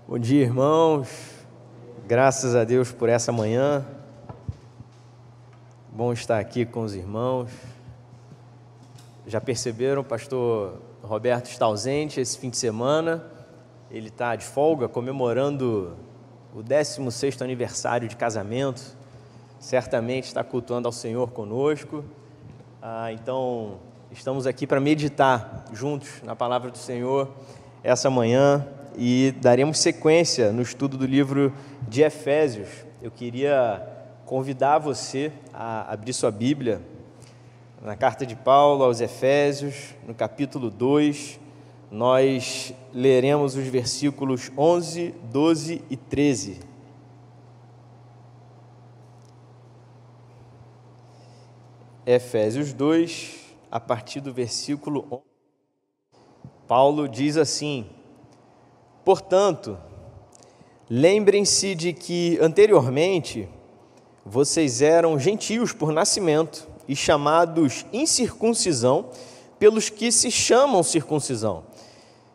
Bom dia, irmãos. Graças a Deus por essa manhã. Bom estar aqui com os irmãos. Já perceberam, o pastor Roberto está ausente esse fim de semana. Ele está de folga, comemorando o 16º aniversário de casamento. Certamente está cultuando ao Senhor conosco. Então, estamos aqui para meditar juntos na palavra do Senhor essa manhã. E daremos sequência no estudo do livro de Efésios. Eu queria convidar você a abrir sua Bíblia na carta de Paulo aos Efésios, no capítulo 2. Nós leremos os versículos 11, 12 e 13. Efésios 2, a partir do versículo 11. Paulo diz assim: portanto, lembrem-se de que anteriormente vocês eram gentios por nascimento e chamados incircuncisão pelos que se chamam circuncisão.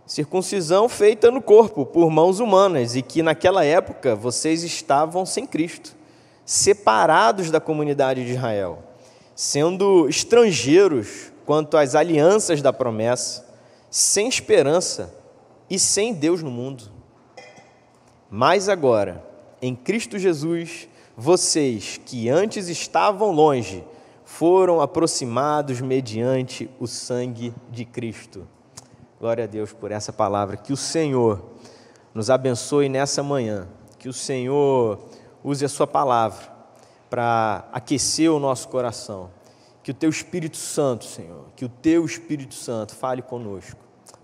Circuncisão feita no corpo por mãos humanas e que naquela época vocês estavam sem Cristo, separados da comunidade de Israel, sendo estrangeiros quanto às alianças da promessa, sem esperança e sem Deus no mundo. Mas agora, em Cristo Jesus, vocês que antes estavam longe, foram aproximados mediante o sangue de Cristo. Glória a Deus por essa palavra. Que o Senhor nos abençoe nessa manhã. Que o Senhor use a sua palavra para aquecer o nosso coração. Que o Teu Espírito Santo, Senhor, que o Teu Espírito Santo fale conosco.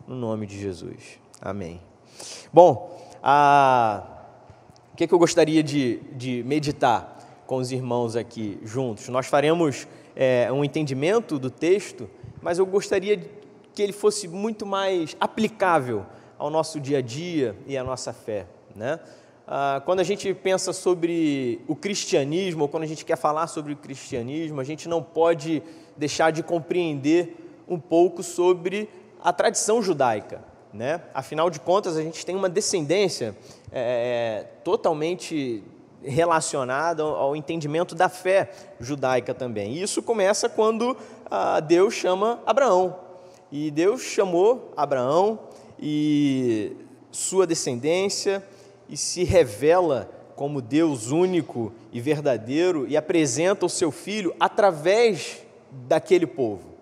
No nome de Jesus. Amém. Bom, o que eu gostaria de meditar com os irmãos aqui juntos? Nós faremos um entendimento do texto, mas eu gostaria que ele fosse muito mais aplicável ao nosso dia a dia e à nossa fé, né? Quando a gente pensa sobre o cristianismo, ou quando a gente quer falar sobre o cristianismo, a gente não pode deixar de compreender um pouco sobre a tradição judaica, né? Afinal de contas, a gente tem uma descendência totalmente relacionada ao entendimento da fé judaica também. E isso começa quando Deus chama Abraão. E Deus chamou Abraão e sua descendência e se revela como Deus único e verdadeiro e apresenta o seu filho através daquele povo.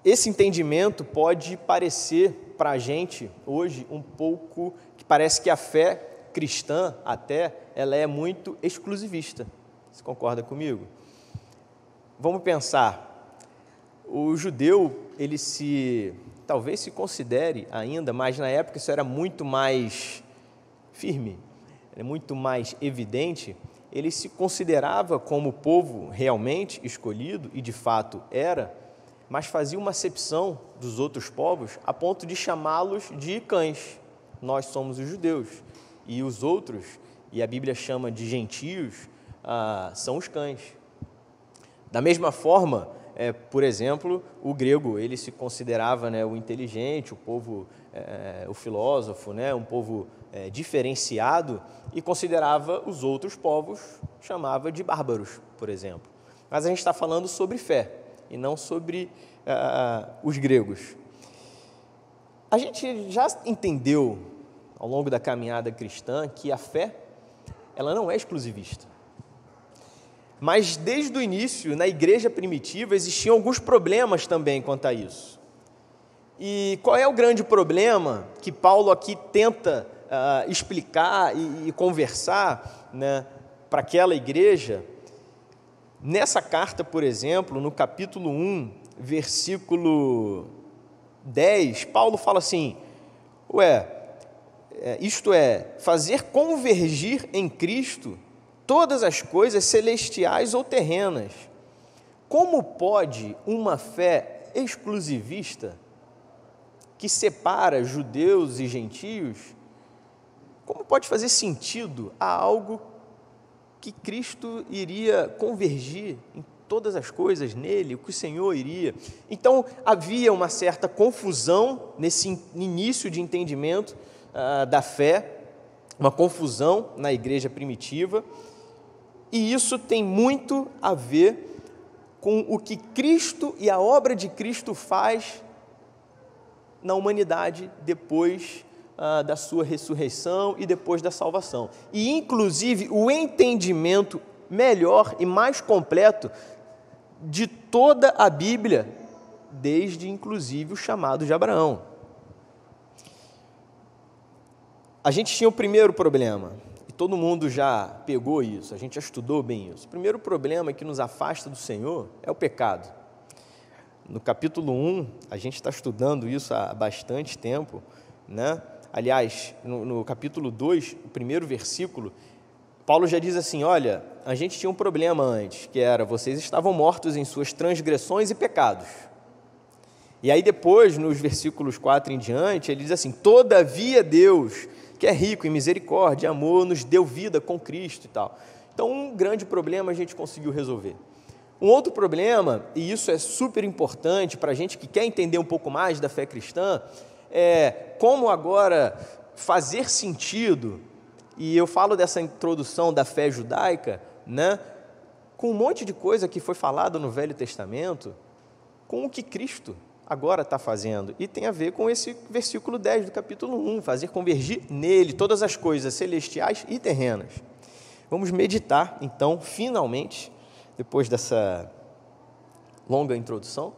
Esse entendimento pode parecer para a gente hoje um pouco, que parece que a fé cristã até, ela é muito exclusivista. Você concorda comigo? Vamos pensar, o judeu, ele talvez se considere ainda, mas na época isso era muito mais firme, era muito mais evidente, ele se considerava como povo realmente escolhido, e de fato era, mas fazia uma acepção dos outros povos a ponto de chamá-los de cães. Nós somos os judeus, e os outros, e a Bíblia chama de gentios, são os cães. Da mesma forma, por exemplo, o grego, ele se considerava, né, o inteligente, o povo, o filósofo, né, um povo diferenciado, e considerava os outros povos, chamava de bárbaros, por exemplo. Mas a gente está falando sobre fé, e não sobre os gregos. A gente já entendeu, ao longo da caminhada cristã, que a fé, ela não é exclusivista. Mas, desde o início, na igreja primitiva, existiam alguns problemas também quanto a isso. E qual é o grande problema que Paulo aqui tenta explicar e conversar, né, para aquela igreja? Nessa carta, por exemplo, no capítulo 1, versículo 10, Paulo fala assim: isto é, fazer convergir em Cristo todas as coisas celestiais ou terrenas. Como pode uma fé exclusivista, que separa judeus e gentios, como pode fazer sentido a algo que Cristo iria convergir em todas as coisas nele, o que o Senhor iria. Então, havia uma certa confusão nesse início de entendimento da fé, uma confusão na igreja primitiva, e isso tem muito a ver com o que Cristo e a obra de Cristo faz na humanidade depois da sua ressurreição e depois da salvação. E, inclusive, o entendimento melhor e mais completo de toda a Bíblia, desde, inclusive, o chamado de Abraão. A gente tinha o primeiro problema, e todo mundo já pegou isso, a gente já estudou bem isso. O primeiro problema que nos afasta do Senhor é o pecado. No capítulo 1, a gente está estudando isso há bastante tempo, né? Aliás, no capítulo 2, o primeiro versículo, Paulo já diz assim, olha, a gente tinha um problema antes, que era, vocês estavam mortos em suas transgressões e pecados. E aí depois, nos versículos 4 em diante, ele diz assim, todavia Deus, que é rico em misericórdia e amor, nos deu vida com Cristo e tal. Então, um grande problema a gente conseguiu resolver. Um outro problema, e isso é super importante para a gente que quer entender um pouco mais da fé cristã, é como agora fazer sentido, e eu falo dessa introdução da fé judaica, né, com um monte de coisa que foi falado no Velho Testamento, com o que Cristo agora está fazendo, e tem a ver com esse versículo 10 do capítulo 1, fazer convergir nele todas as coisas celestiais e terrenas. Vamos meditar, então, finalmente, depois dessa longa introdução,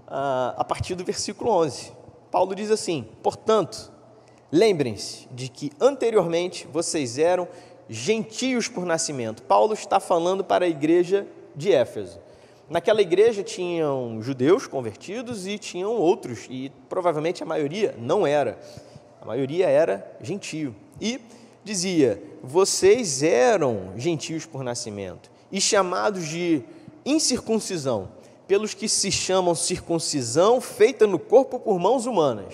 a partir do versículo 11. Paulo diz assim, portanto, lembrem-se de que anteriormente vocês eram gentios por nascimento. Paulo está falando para a igreja de Éfeso. Naquela igreja tinham judeus convertidos e tinham outros, e provavelmente a maioria não era. A maioria era gentio. E dizia, vocês eram gentios por nascimento e chamados de incircuncisão, pelos que se chamam circuncisão feita no corpo por mãos humanas.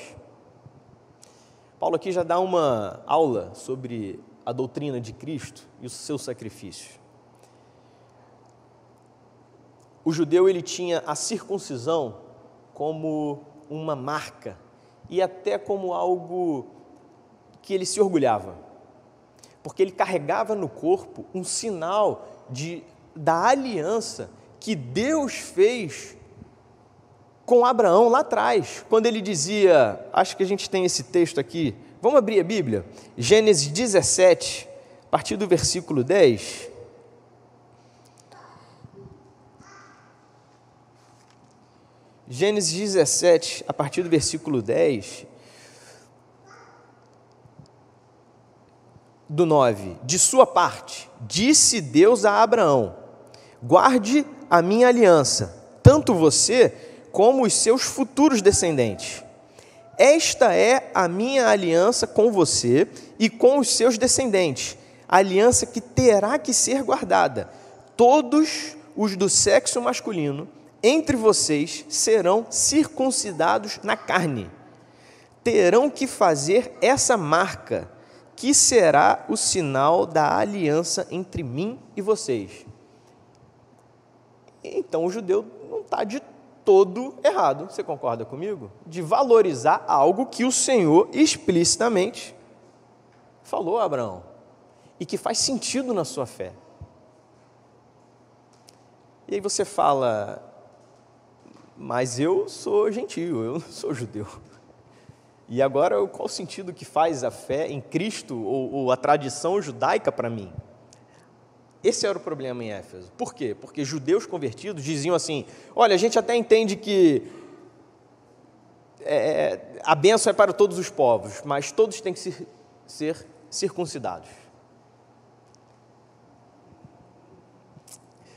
Paulo aqui já dá uma aula sobre a doutrina de Cristo e o seu sacrifício. O judeu ele tinha a circuncisão como uma marca e até como algo que ele se orgulhava, porque ele carregava no corpo um sinal da aliança que Deus fez com Abraão lá atrás, quando ele dizia, acho que a gente tem esse texto aqui, vamos abrir a Bíblia, Gênesis 17, a partir do versículo 10, Gênesis 17, a partir do versículo 10, do 9, de sua parte, disse Deus a Abraão, guarde a minha aliança, tanto você como os seus futuros descendentes. Esta é a minha aliança com você e com os seus descendentes, a aliança que terá que ser guardada. Todos os do sexo masculino entre vocês serão circuncidados na carne. Terão que fazer essa marca, que será o sinal da aliança entre mim e vocês. Então o judeu não está de todo errado, você concorda comigo? De valorizar algo que o Senhor explicitamente falou a Abraão e que faz sentido na sua fé. E aí você fala, mas eu sou gentio, eu não sou judeu. E agora qual o sentido que faz a fé em Cristo ou a tradição judaica para mim? Esse era o problema em Éfeso. Por quê? Porque judeus convertidos diziam assim, olha, a gente até entende que a bênção é para todos os povos, mas todos têm que ser circuncidados.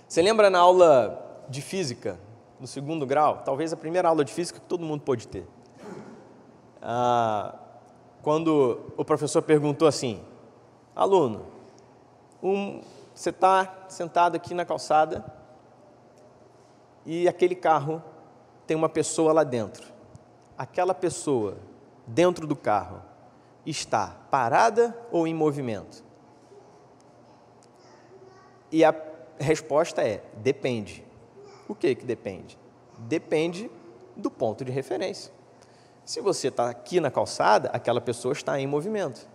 Você lembra na aula de física, no 2º grau, talvez a primeira aula de física que todo mundo pôde ter, quando o professor perguntou assim, aluno, você está sentado aqui na calçada e aquele carro tem uma pessoa lá dentro. Aquela pessoa dentro do carro está parada ou em movimento? E a resposta é, depende. O que depende? Depende do ponto de referência. Se você está aqui na calçada, aquela pessoa está em movimento.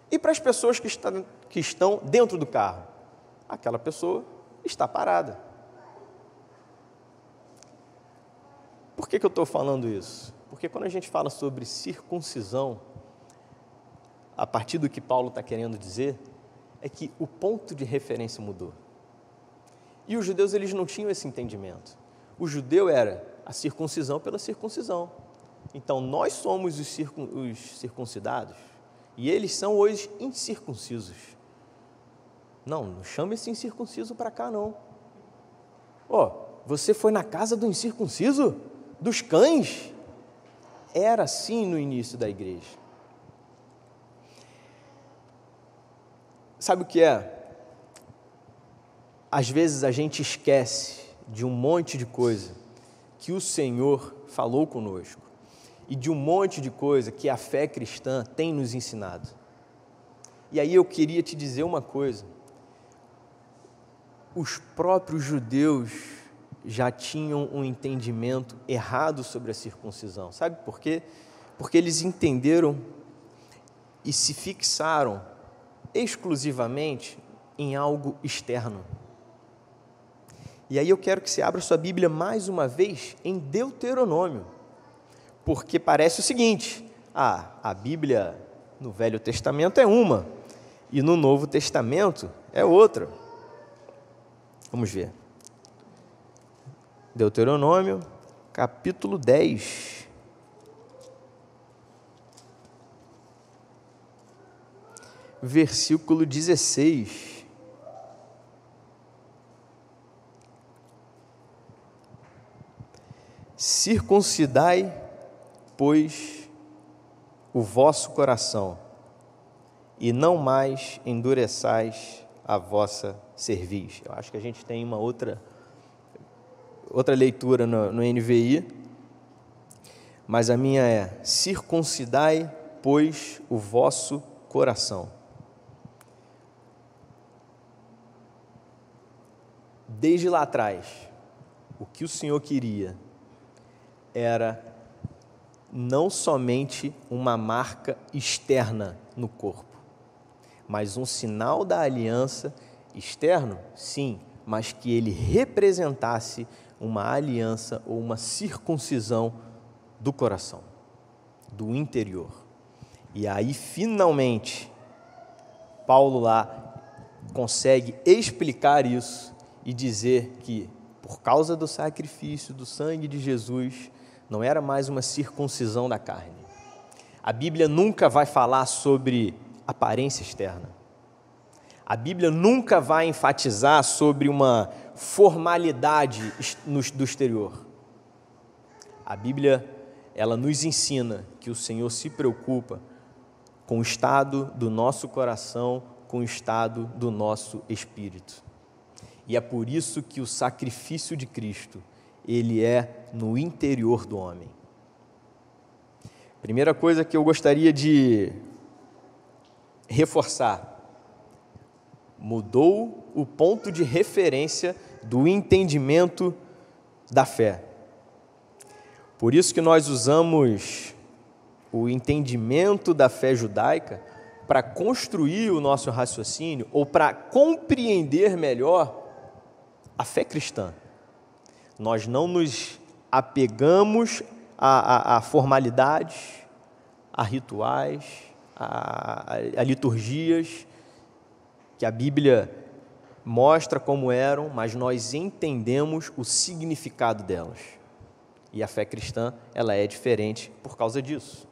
E para as pessoas que estão dentro do carro, aquela pessoa está parada. Por que eu estou falando isso? Porque quando a gente fala sobre circuncisão, a partir do que Paulo está querendo dizer, é que o ponto de referência mudou. E os judeus, eles não tinham esse entendimento. O judeu era a circuncisão pela circuncisão. Então, nós somos os circuncidados e eles são os incircuncisos. Não chame esse incircunciso para cá, não. Você foi na casa do incircunciso? Dos cães? Era assim no início da igreja. Sabe o que é? Às vezes a gente esquece de um monte de coisa que o Senhor falou conosco e de um monte de coisa que a fé cristã tem nos ensinado. E aí eu queria te dizer uma coisa. Os próprios judeus já tinham um entendimento errado sobre a circuncisão. Sabe por quê? Porque eles entenderam e se fixaram exclusivamente em algo externo. E aí eu quero que você abra sua Bíblia mais uma vez em Deuteronômio, porque parece o seguinte: a Bíblia no Velho Testamento é uma e no Novo Testamento é outra. Vamos ver. Deuteronômio, capítulo 10. Versículo 16. Circuncidai, pois, o vosso coração, e não mais endureçais a vossa cerviz. Eu acho que a gente tem uma outra leitura no NVI, mas a minha é: circuncidai, pois, o vosso coração. Desde lá atrás, o que o Senhor queria era não somente uma marca externa no corpo, mas um sinal da aliança externo, sim, mas que ele representasse uma aliança ou uma circuncisão do coração, do interior. E aí, finalmente, Paulo lá consegue explicar isso e dizer que, por causa do sacrifício do sangue de Jesus, não era mais uma circuncisão da carne. A Bíblia nunca vai falar sobre aparência externa. A Bíblia nunca vai enfatizar sobre uma formalidade do exterior. A Bíblia, ela nos ensina que o Senhor se preocupa com o estado do nosso coração, com o estado do nosso espírito. E é por isso que o sacrifício de Cristo, ele é no interior do homem. Primeira coisa que eu gostaria de reforçar: mudou o ponto de referência do entendimento da fé. Por isso que nós usamos o entendimento da fé judaica para construir o nosso raciocínio ou para compreender melhor a fé cristã. Nós não nos apegamos a formalidades, a rituais, a liturgias que a Bíblia mostra como eram, mas nós entendemos o significado delas. E a fé cristã, ela é diferente por causa disso.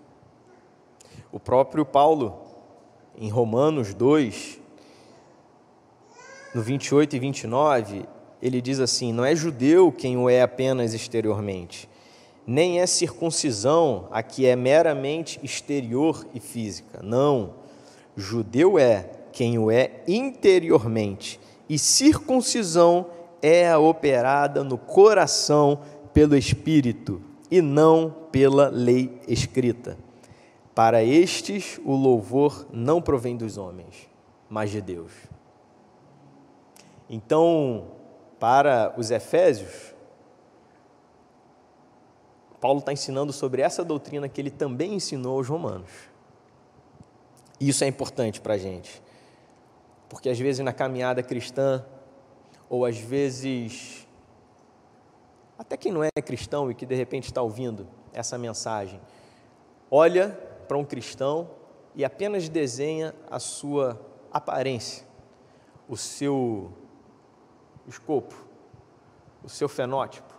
O próprio Paulo, em Romanos 2, no 28 e 29, ele diz assim: não é judeu quem o é apenas exteriormente, nem é circuncisão a que é meramente exterior e física. Não, judeu é quem o é interiormente, e circuncisão é a operada no coração pelo Espírito, e não pela lei escrita. Para estes, o louvor não provém dos homens, mas de Deus. Então, para os efésios, Paulo está ensinando sobre essa doutrina que ele também ensinou aos romanos. E isso é importante para a gente, porque às vezes na caminhada cristã, ou às vezes até quem não é cristão e que de repente está ouvindo essa mensagem, olha para um cristão e apenas desenha a sua aparência, o seu escopo, o seu fenótipo,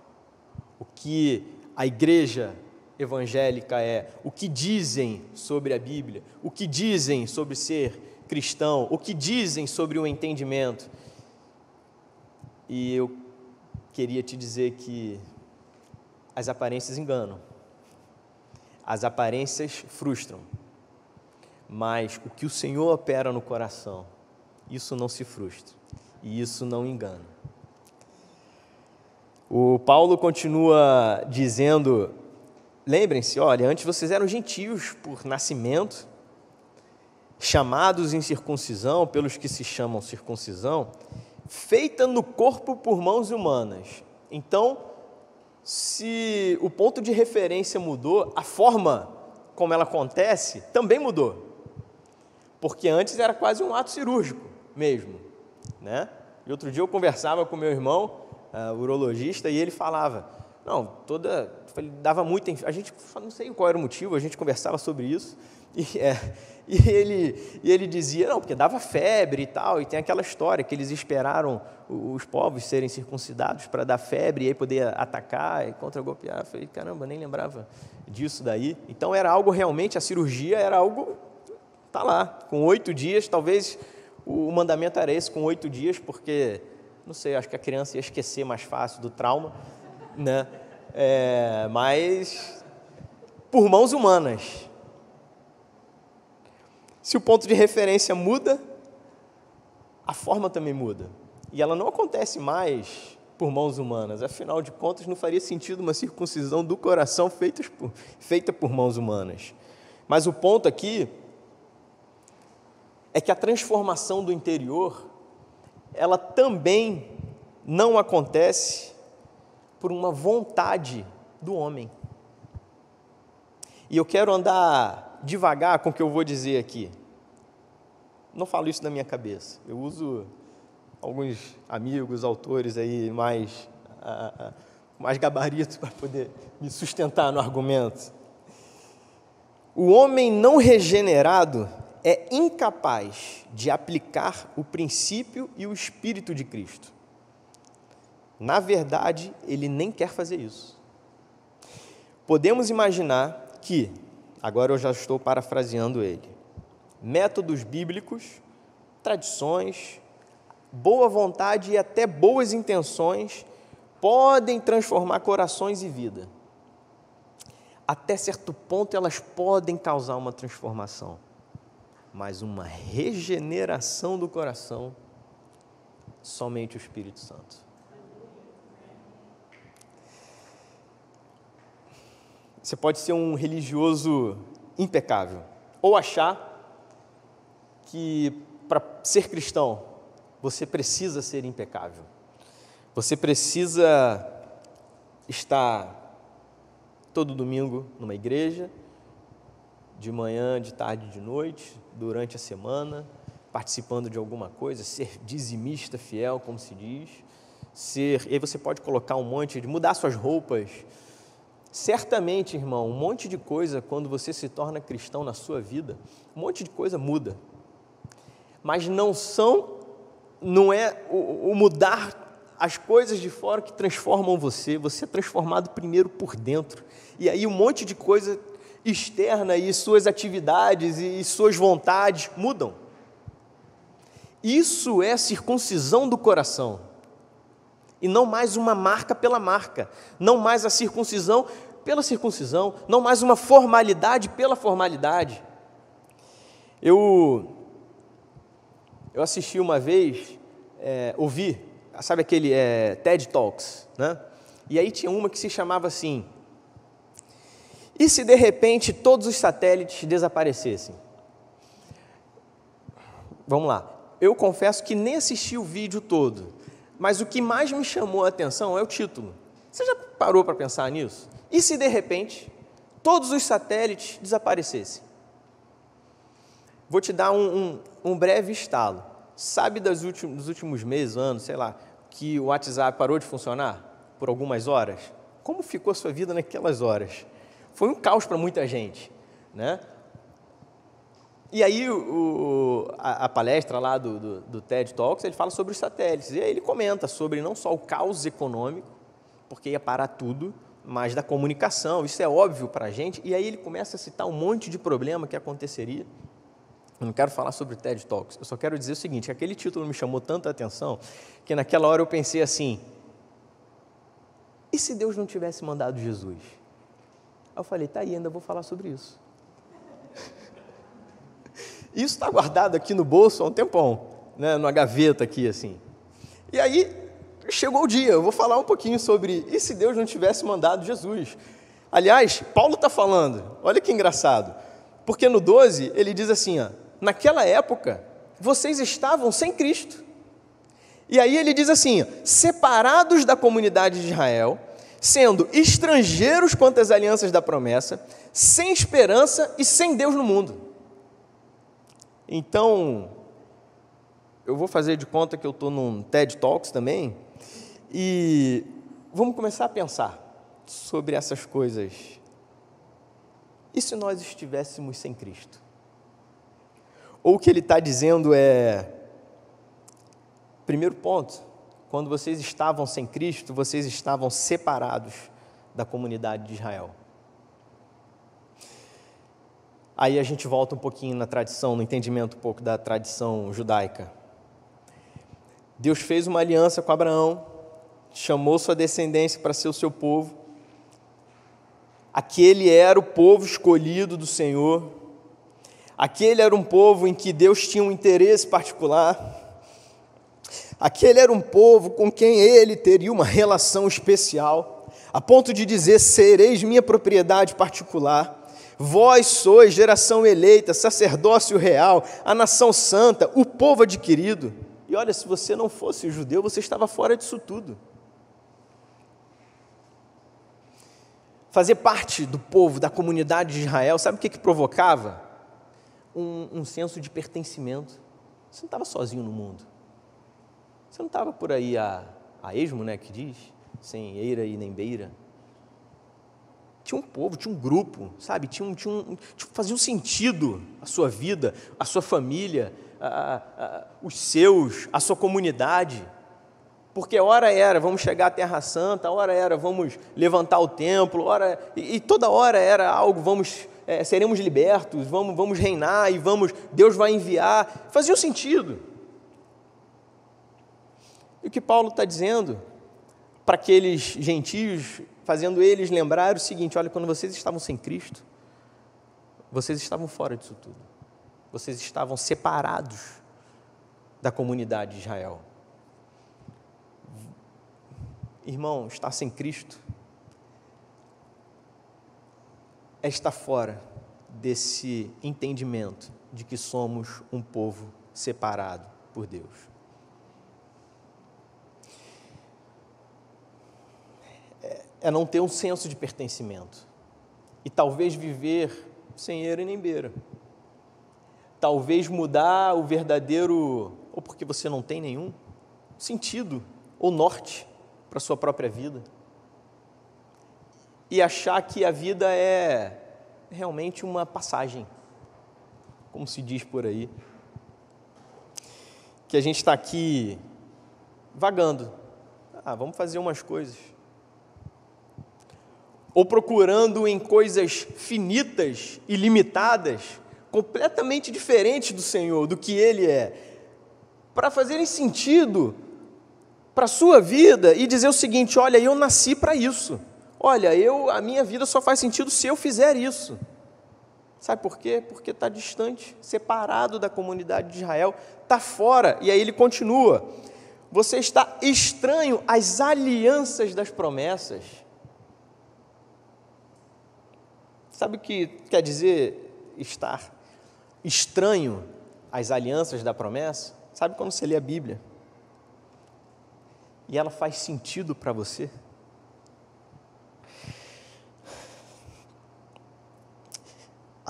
o que a igreja evangélica é, o que dizem sobre a Bíblia, o que dizem sobre ser cristão, o que dizem sobre o entendimento. E eu queria te dizer que as aparências enganam, as aparências frustram, mas o que o Senhor opera no coração, isso não se frustra e isso não engana. O Paulo continua dizendo, lembrem-se, olha, antes vocês eram gentios por nascimento, chamados em circuncisão, pelos que se chamam circuncisão, feita no corpo por mãos humanas. Então, se o ponto de referência mudou, a forma como ela acontece também mudou. Porque antes era quase um ato cirúrgico mesmo, né? E outro dia eu conversava com meu irmão, urologista, e ele falava, dava muita, a gente, não sei qual era o motivo, a gente conversava sobre isso, e ele dizia, não, porque dava febre e tal, e tem aquela história que eles esperaram os povos serem circuncidados para dar febre, e aí poder atacar e contra-golpear. Eu falei, caramba, nem lembrava disso daí. Então era algo realmente, a cirurgia era algo, tá lá, com 8 dias, talvez o mandamento era esse, com 8 dias, porque, não sei, acho que a criança ia esquecer mais fácil do trauma, né? Mas por mãos humanas. Se o ponto de referência muda, a forma também muda. E ela não acontece mais por mãos humanas. Afinal de contas, não faria sentido uma circuncisão do coração feita por mãos humanas. Mas o ponto aqui é que a transformação do interior, ela também não acontece por uma vontade do homem. E eu quero andar devagar com o que eu vou dizer aqui. Não falo isso da minha cabeça. Eu uso alguns amigos, autores aí mais gabarito para poder me sustentar no argumento. O homem não regenerado é incapaz de aplicar o princípio e o Espírito de Cristo. Na verdade, ele nem quer fazer isso. Podemos imaginar que, agora eu já estou parafraseando ele, métodos bíblicos, tradições, boa vontade e até boas intenções podem transformar corações e vida. Até certo ponto elas podem causar uma transformação, mas uma regeneração do coração, somente o Espírito Santo. Você pode ser um religioso impecável, ou achar que para ser cristão você precisa ser impecável. Você precisa estar todo domingo numa igreja, de manhã, de tarde, de noite, durante a semana, participando de alguma coisa, ser dizimista fiel, como se diz, e aí você pode colocar um monte de, mudar suas roupas. Certamente, irmão, um monte de coisa, quando você se torna cristão na sua vida, um monte de coisa muda. Mas não é o mudar as coisas de fora que transformam você. Você é transformado primeiro por dentro. E aí um monte de coisa externa e suas atividades e suas vontades mudam. Isso é circuncisão do coração. E não mais uma marca pela marca. Não mais a circuncisão pela circuncisão. Não mais uma formalidade pela formalidade. Eu assisti uma vez, ouvi, sabe aquele TED Talks, né? E aí tinha uma que se chamava assim, e se de repente todos os satélites desaparecessem? Vamos lá, eu confesso que nem assisti o vídeo todo, mas o que mais me chamou a atenção é o título. Você já parou para pensar nisso? E se de repente todos os satélites desaparecessem? Vou te dar um breve estalo. Sabe dos últimos meses, anos, sei lá, que o WhatsApp parou de funcionar por algumas horas? Como ficou a sua vida naquelas horas? Foi um caos para muita gente, né? E aí a palestra lá do TED Talks, ele fala sobre os satélites, e aí ele comenta sobre não só o caos econômico, porque ia parar tudo, mas da comunicação, isso é óbvio para a gente, e aí ele começa a citar um monte de problema que aconteceria. Eu não quero falar sobre o TED Talks, eu só quero dizer o seguinte, que aquele título me chamou tanta atenção, que naquela hora eu pensei assim, e se Deus não tivesse mandado Jesus? Aí eu falei, tá aí, ainda vou falar sobre isso. Isso está guardado aqui no bolso há um tempão, né, numa gaveta aqui, assim. E aí, chegou o dia, eu vou falar um pouquinho sobre, e se Deus não tivesse mandado Jesus? Aliás, Paulo está falando, olha que engraçado, porque no 12, ele diz assim, ó, naquela época, vocês estavam sem Cristo. E aí ele diz assim, separados da comunidade de Israel, sendo estrangeiros quanto às alianças da promessa, sem esperança e sem Deus no mundo. Então, eu vou fazer de conta que eu estou num TED Talks também, e vamos começar a pensar sobre essas coisas. E se nós estivéssemos sem Cristo? Ou o que ele está dizendo é, primeiro ponto, quando vocês estavam sem Cristo, vocês estavam separados da comunidade de Israel. Aí a gente volta um pouquinho na tradição, no entendimento um pouco da tradição judaica. Deus fez uma aliança com Abraão, chamou sua descendência para ser o seu povo. Aquele era o povo escolhido do Senhor. Aquele era um povo em que Deus tinha um interesse particular. Aquele era um povo com quem ele teria uma relação especial, a ponto de dizer, sereis minha propriedade particular. Vós sois geração eleita, sacerdócio real, a nação santa, o povo adquirido. E olha, se você não fosse judeu, você estava fora disso tudo. Fazer parte do povo, da comunidade de Israel, sabe o que provocava? Um senso de pertencimento. Você não estava sozinho no mundo. Você não estava por aí a esmo, né, que diz, sem eira e nem beira. Tinha um povo, tinha um grupo, sabe? Fazia um sentido a sua vida, a sua família, os seus, a sua comunidade. Porque hora era, vamos chegar à Terra Santa, hora era, vamos levantar o templo, e toda hora era algo, seremos libertos, vamos reinar, e Deus vai enviar. Fazia um sentido. E o que Paulo está dizendo para aqueles gentios, fazendo eles lembrar o seguinte, olha, quando vocês estavam sem Cristo, vocês estavam fora disso tudo. Vocês estavam separados da comunidade de Israel. Irmão, estar sem Cristo é estar fora desse entendimento de que somos um povo separado por Deus. É não ter um senso de pertencimento. E talvez viver sem eira e nem beira. Talvez mudar o verdadeiro, ou porque você não tem nenhum, sentido ou norte para a sua própria vida. E achar que a vida é realmente uma passagem, como se diz por aí. Que a gente está aqui vagando. Vamos fazer umas coisas. Ou procurando em coisas finitas e limitadas, completamente diferentes do Senhor, do que Ele é, para fazerem sentido para a sua vida e dizer o seguinte, olha, eu nasci para isso, olha, a minha vida só faz sentido se eu fizer isso. Sabe por quê? Porque está distante, separado da comunidade de Israel, está fora, e aí ele continua, você está estranho às alianças das promessas. Sabe o que quer dizer estar estranho às alianças da promessa? Sabe quando você lê a Bíblia e ela faz sentido para você?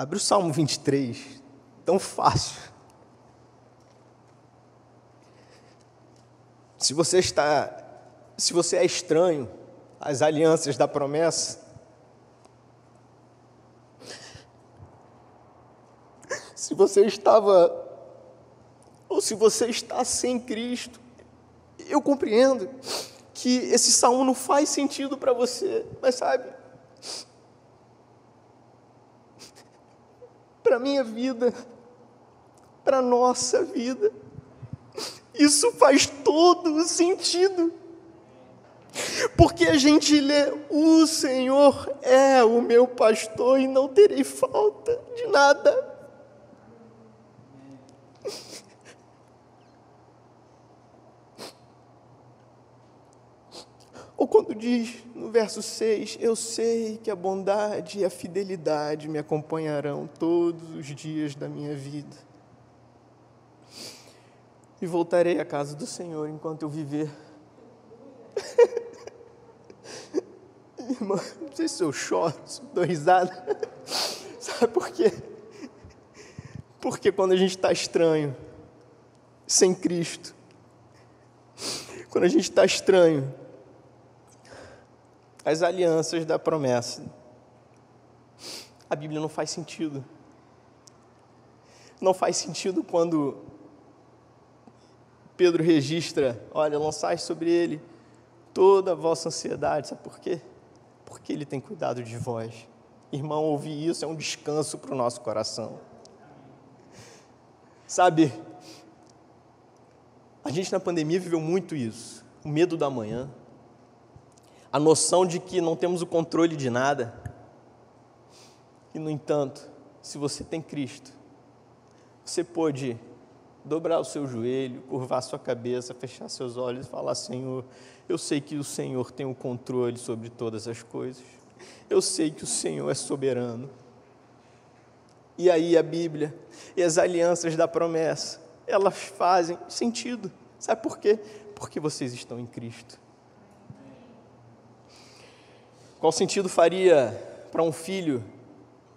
Abre o Salmo 23, tão fácil. Se você é estranho às alianças da promessa, se você está sem Cristo, eu compreendo que esse salmo não faz sentido para você, mas sabe, para a minha vida, para a nossa vida, isso faz todo o sentido, porque a gente lê: o Senhor é o meu pastor e não terei falta de nada. Ou quando diz no verso 6, eu sei que a bondade e a fidelidade me acompanharão todos os dias da minha vida. E voltarei à casa do Senhor enquanto eu viver. Irmão, não sei se eu choro, se eu dou risada. Sabe por quê? Porque quando a gente está estranho, sem Cristo, quando a gente está estranho, as alianças da promessa, a Bíblia não faz sentido. Não faz sentido quando Pedro registra: olha, lançai sobre ele toda a vossa ansiedade. Sabe por quê? Porque ele tem cuidado de vós. Irmão, ouvir isso é um descanso para o nosso coração. Sabe, a gente na pandemia viveu muito isso, o medo da manhã, a noção de que não temos o controle de nada. E, no entanto, se você tem Cristo, você pode dobrar o seu joelho, curvar sua cabeça, fechar seus olhos e falar: Senhor, eu sei que o Senhor tem o controle sobre todas as coisas. Eu sei que o Senhor é soberano. E aí a Bíblia e as alianças da promessa, elas fazem sentido. Sabe por quê? Porque vocês estão em Cristo. Qual sentido faria para um filho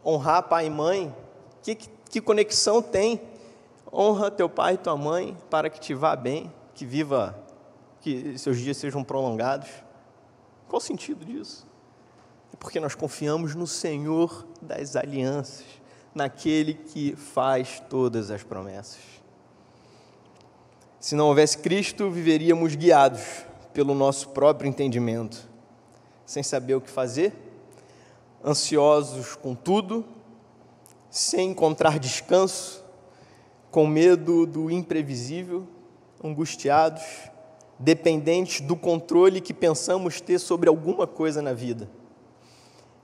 honrar pai e mãe? Que conexão tem? Honra teu pai e tua mãe para que te vá bem, que seus dias sejam prolongados. Qual o sentido disso? É porque nós confiamos no Senhor das alianças, naquele que faz todas as promessas. Se não houvesse Cristo, viveríamos guiados pelo nosso próprio entendimento, sem saber o que fazer, ansiosos com tudo, sem encontrar descanso, com medo do imprevisível, angustiados, dependentes do controle que pensamos ter sobre alguma coisa na vida.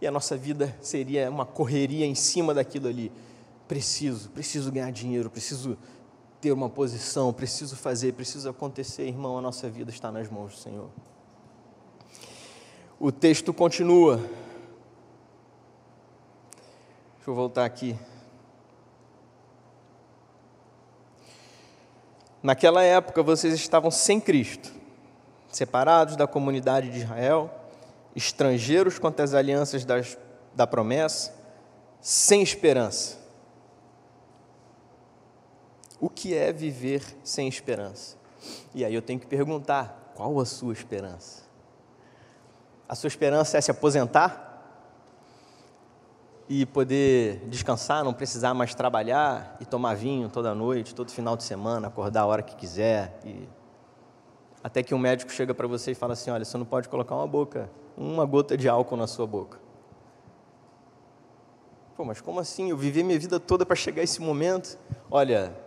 E a nossa vida seria uma correria em cima daquilo ali. Preciso ganhar dinheiro, preciso ter uma posição, preciso fazer, preciso acontecer. Irmão, a nossa vida está nas mãos do Senhor. O texto continua. Deixa eu voltar aqui. Naquela época vocês estavam sem Cristo, separados da comunidade de Israel, estrangeiros quanto às alianças da promessa, sem esperança. O que é viver sem esperança? E aí eu tenho que perguntar: qual a sua esperança? A sua esperança é se aposentar e poder descansar, não precisar mais trabalhar e tomar vinho toda noite, todo final de semana, acordar a hora que quiser, e até que um médico chega para você e fala assim: olha, você não pode colocar uma gota de álcool na sua boca. Pô, mas como assim? Eu vivi minha vida toda para chegar a esse momento. Olha,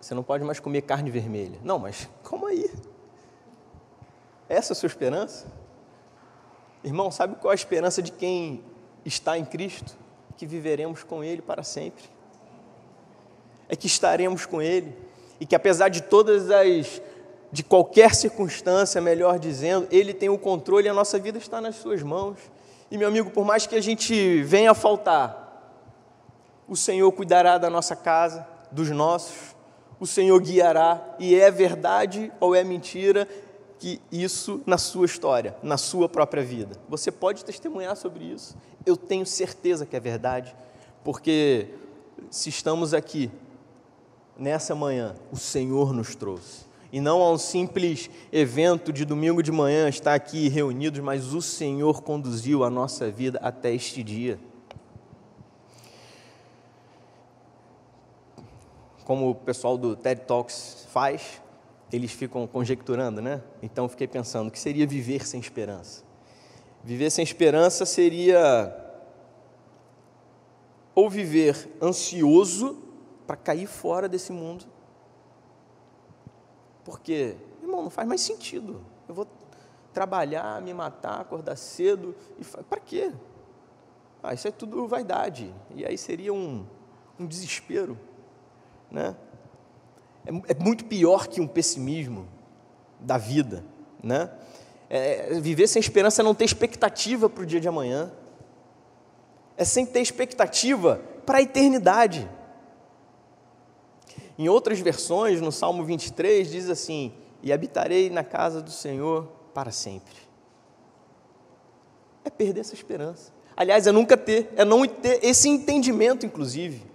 você não pode mais comer carne vermelha. Não, mas como aí? Essa é a sua esperança? Irmão, sabe qual é a esperança de quem está em Cristo? Que viveremos com Ele para sempre. É que estaremos com Ele e que, apesar de de qualquer circunstância, melhor dizendo, Ele tem o controle e a nossa vida está nas suas mãos. E, meu amigo, por mais que a gente venha a faltar, o Senhor cuidará da nossa casa, dos nossos, o Senhor guiará. E é verdade ou é mentira que isso na sua história, na sua própria vida? Você pode testemunhar sobre isso. Eu tenho certeza que é verdade, porque se estamos aqui nessa manhã, o Senhor nos trouxe. E não a um simples evento de domingo de manhã estar aqui reunidos, mas o Senhor conduziu a nossa vida até este dia. Como o pessoal do TED Talks faz, eles ficam conjecturando, né? Então fiquei pensando, o que seria viver sem esperança? Viver sem esperança seria ou viver ansioso para cair fora desse mundo. Porque, irmão, não faz mais sentido. Eu vou trabalhar, me matar, acordar cedo, para quê? Isso é tudo vaidade. E aí seria um desespero, né? É muito pior que um pessimismo da vida, né? Viver sem esperança é não ter expectativa para o dia de amanhã. É sem ter expectativa para a eternidade. Em outras versões, no Salmo 23, diz assim: e habitarei na casa do Senhor para sempre. É perder essa esperança. Aliás, é não ter esse entendimento, inclusive.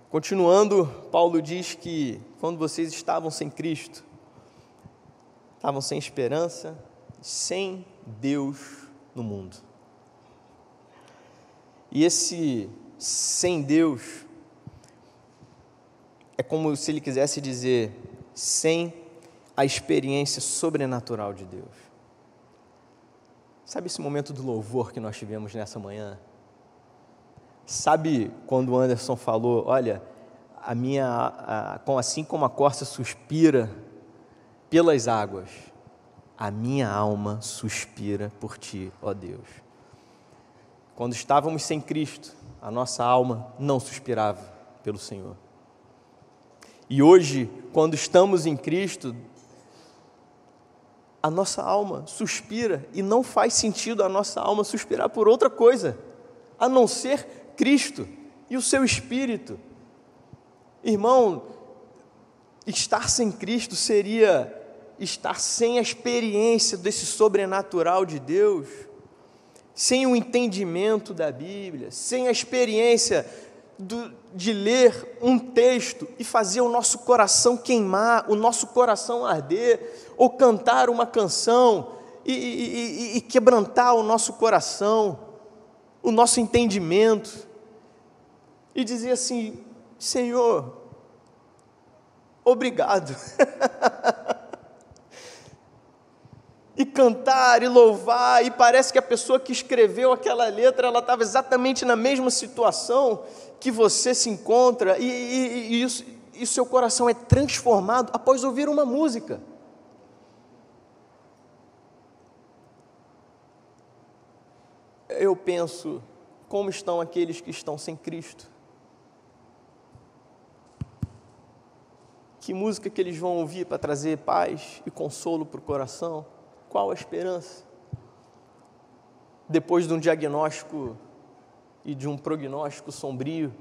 Continuando, Paulo diz que quando vocês estavam sem Cristo, estavam sem esperança, sem Deus no mundo. E esse sem Deus é como se ele quisesse dizer, sem a experiência sobrenatural de Deus. Sabe esse momento do louvor que nós tivemos nessa manhã? Sabe quando o Anderson falou, olha, assim como a corça suspira pelas águas, a minha alma suspira por ti, ó Deus. Quando estávamos sem Cristo, a nossa alma não suspirava pelo Senhor. E hoje, quando estamos em Cristo, a nossa alma suspira, e não faz sentido a nossa alma suspirar por outra coisa, a não ser Cristo e o seu Espírito. Irmão, estar sem Cristo seria estar sem a experiência desse sobrenatural de Deus, sem o entendimento da Bíblia, sem a experiência de ler um texto e fazer o nosso coração queimar, o nosso coração arder, ou cantar uma canção e quebrantar o nosso coração, o nosso entendimento, e dizer assim, Senhor, obrigado. E cantar, e louvar, e parece que a pessoa que escreveu aquela letra, ela estava exatamente na mesma situação que você se encontra, e seu coração é transformado após ouvir uma música. Eu penso, como estão aqueles que estão sem Cristo? Que música que eles vão ouvir para trazer paz e consolo para o coração? Qual a esperança? Depois de um diagnóstico e de um prognóstico sombrio,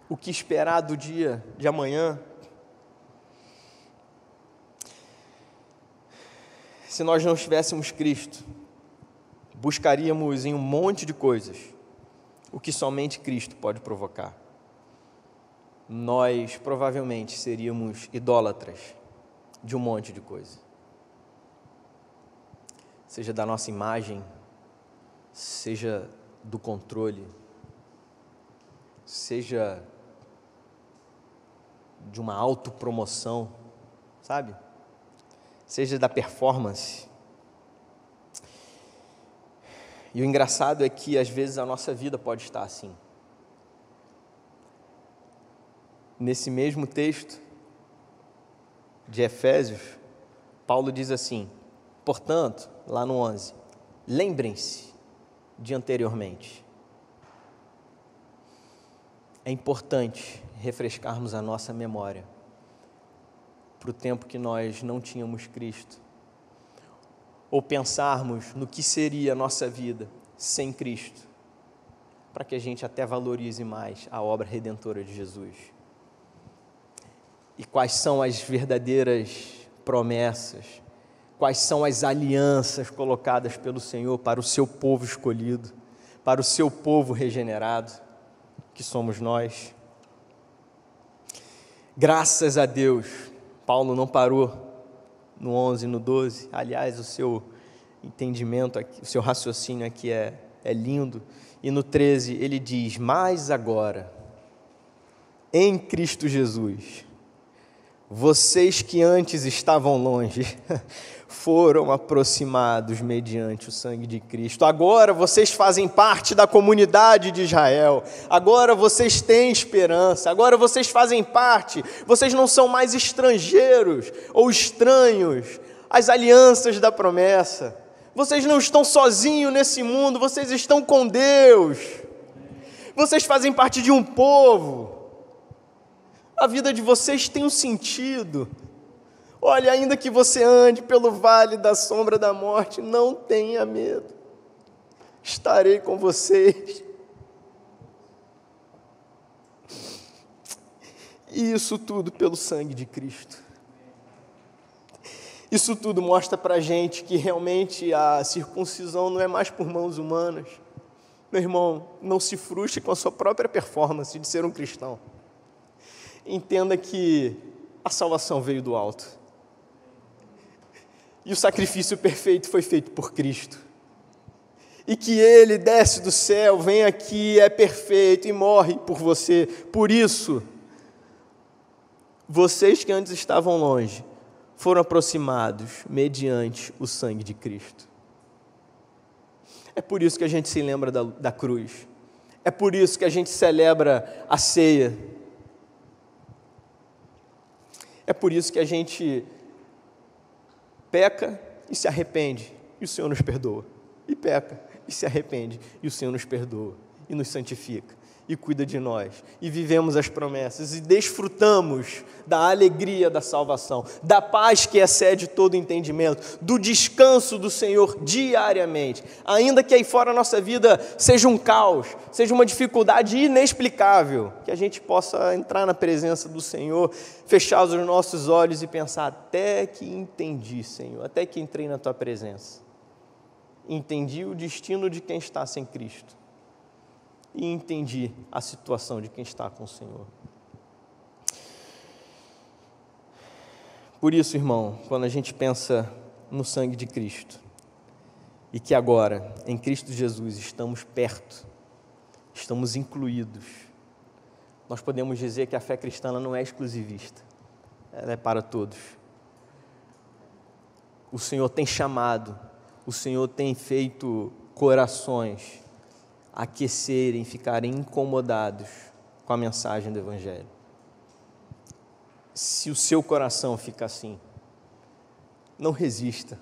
o que esperar do dia de amanhã? Se nós não tivéssemos Cristo, buscaríamos em um monte de coisas o que somente Cristo pode provocar. Nós provavelmente seríamos idólatras de um monte de coisa. Seja da nossa imagem, seja do controle, seja de uma autopromoção, sabe? Seja da performance. E o engraçado é que às vezes a nossa vida pode estar assim. Nesse mesmo texto de Efésios, Paulo diz assim, portanto, lá no 11, lembrem-se de anteriormente. É importante refrescarmos a nossa memória para o tempo que nós não tínhamos Cristo, ou pensarmos no que seria a nossa vida sem Cristo, para que a gente até valorize mais a obra redentora de Jesus. E quais são as verdadeiras promessas, quais são as alianças colocadas pelo Senhor para o seu povo escolhido, para o seu povo regenerado, que somos nós. Graças a Deus, Paulo não parou no 11 e no 12, aliás, o seu entendimento, aqui, o seu raciocínio aqui é lindo, e no 13 ele diz: mas agora, em Cristo Jesus, vocês que antes estavam longe, foram aproximados mediante o sangue de Cristo. Agora vocês fazem parte da comunidade de Israel. Agora vocês têm esperança. Agora vocês fazem parte. Vocês não são mais estrangeiros ou estranhos às alianças da promessa. Vocês não estão sozinhos nesse mundo. Vocês estão com Deus. Vocês fazem parte de um povo. A vida de vocês tem um sentido. Olha, ainda que você ande pelo vale da sombra da morte, não tenha medo. Estarei com vocês. E isso tudo pelo sangue de Cristo. Isso tudo mostra para a gente que realmente a circuncisão não é mais por mãos humanas. Meu irmão, não se frustre com a sua própria performance de ser um cristão. Entenda que a salvação veio do alto. E o sacrifício perfeito foi feito por Cristo. E que Ele desce do céu, vem aqui, é perfeito e morre por você. Por isso, vocês que antes estavam longe, foram aproximados mediante o sangue de Cristo. É por isso que a gente se lembra da cruz. É por isso que a gente celebra a ceia. É por isso que a gente peca e se arrepende, e o Senhor nos perdoa. E peca e se arrepende, e o Senhor nos perdoa, e nos santifica, e cuida de nós, e vivemos as promessas, e desfrutamos da alegria da salvação, da paz que excede todo entendimento, do descanso do Senhor diariamente, ainda que aí fora a nossa vida seja um caos, seja uma dificuldade inexplicável, que a gente possa entrar na presença do Senhor, fechar os nossos olhos e pensar: até que entendi, Senhor, até que entrei na Tua presença, entendi o destino de quem está sem Cristo, e entendi a situação de quem está com o Senhor. Por isso, irmão, quando a gente pensa no sangue de Cristo, e que agora, em Cristo Jesus, estamos perto, estamos incluídos, nós podemos dizer que a fé cristã não é exclusivista, ela é para todos. O Senhor tem chamado, o Senhor tem feito corações aquecerem, ficarem incomodados com a mensagem do Evangelho. Se o seu coração fica assim, não resista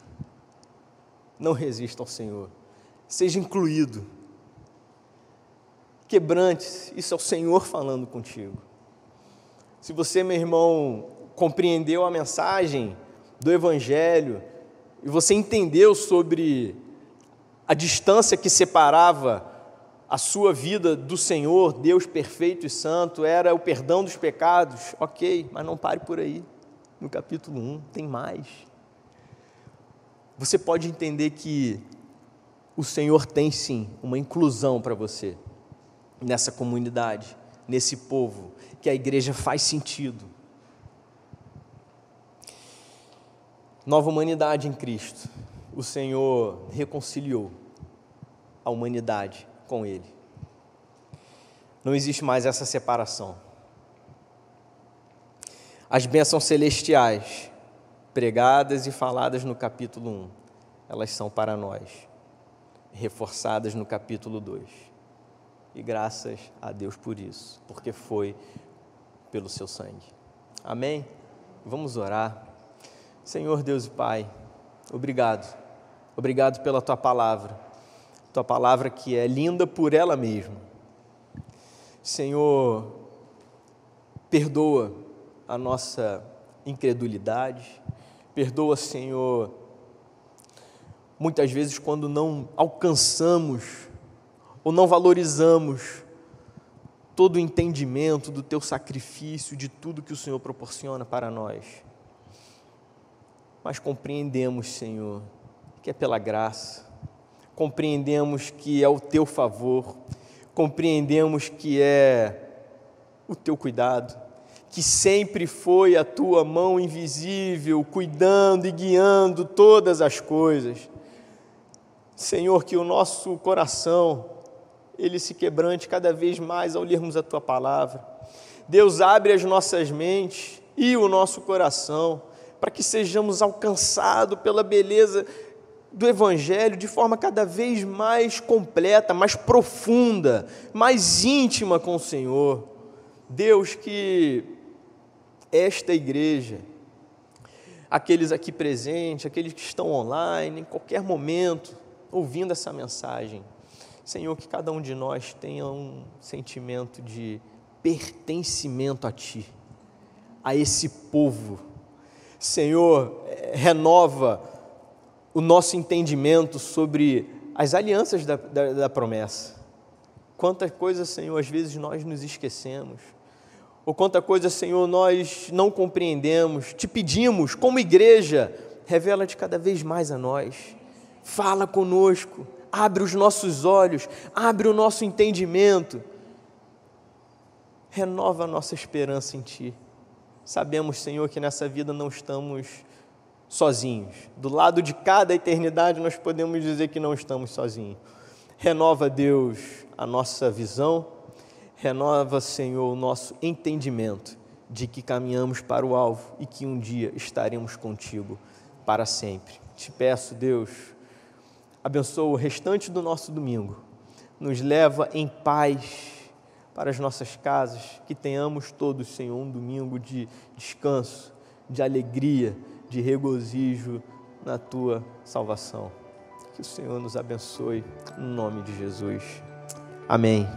ao Senhor, seja incluído, quebrante-se, isso é o Senhor falando contigo. Se você, meu irmão, compreendeu a mensagem do Evangelho, e você entendeu sobre a distância que separava a sua vida do Senhor, Deus perfeito e santo, era o perdão dos pecados, ok, mas não pare por aí. No capítulo 1 tem mais. Você pode entender que o Senhor tem sim uma inclusão para você, nessa comunidade, nesse povo, que a igreja faz sentido. Nova humanidade em Cristo, o Senhor reconciliou a humanidade com Ele. Não existe mais essa separação. As bênçãos celestiais, pregadas e faladas no capítulo 1, elas são para nós, reforçadas no capítulo 2. E graças a Deus por isso, porque foi pelo seu sangue. Amém? Vamos orar. Senhor Deus e Pai, obrigado. Obrigado pela Tua palavra que é linda por ela mesma. Senhor, perdoa a nossa incredulidade, perdoa, Senhor, muitas vezes quando não alcançamos ou não valorizamos todo o entendimento do Teu sacrifício, de tudo que o Senhor proporciona para nós. Mas compreendemos, Senhor, que é pela graça. compreendemos que é o teu favor, compreendemos que é o teu cuidado, que sempre foi a tua mão invisível, cuidando e guiando todas as coisas. Senhor, que o nosso coração, ele se quebrante cada vez mais ao lermos a tua palavra. Deus, abre as nossas mentes e o nosso coração, para que sejamos alcançados pela beleza do Evangelho de forma cada vez mais completa, mais profunda, mais íntima com o Senhor. Deus, que esta igreja, aqueles aqui presentes, aqueles que estão online, em qualquer momento, ouvindo essa mensagem, Senhor, que cada um de nós tenha um sentimento de pertencimento a Ti, a esse povo. Senhor, renova o nosso entendimento sobre as alianças da promessa. Quantas coisas, Senhor, às vezes nós nos esquecemos, ou quanta coisa, Senhor, nós não compreendemos. Te pedimos, como igreja, revela-te cada vez mais a nós, fala conosco, abre os nossos olhos, abre o nosso entendimento, renova a nossa esperança em Ti. Sabemos, Senhor, que nessa vida não estamos sozinhos. Do lado de cada eternidade nós podemos dizer que não estamos sozinhos. Renova, Deus, a nossa visão, renova, Senhor, o nosso entendimento de que caminhamos para o alvo e que um dia estaremos contigo para sempre. Te peço, Deus, abençoa o restante do nosso domingo, nos leva em paz para as nossas casas, que tenhamos todos, Senhor, um domingo de descanso, de alegria, de regozijo na Tua salvação. Que o Senhor nos abençoe, no nome de Jesus. Amém.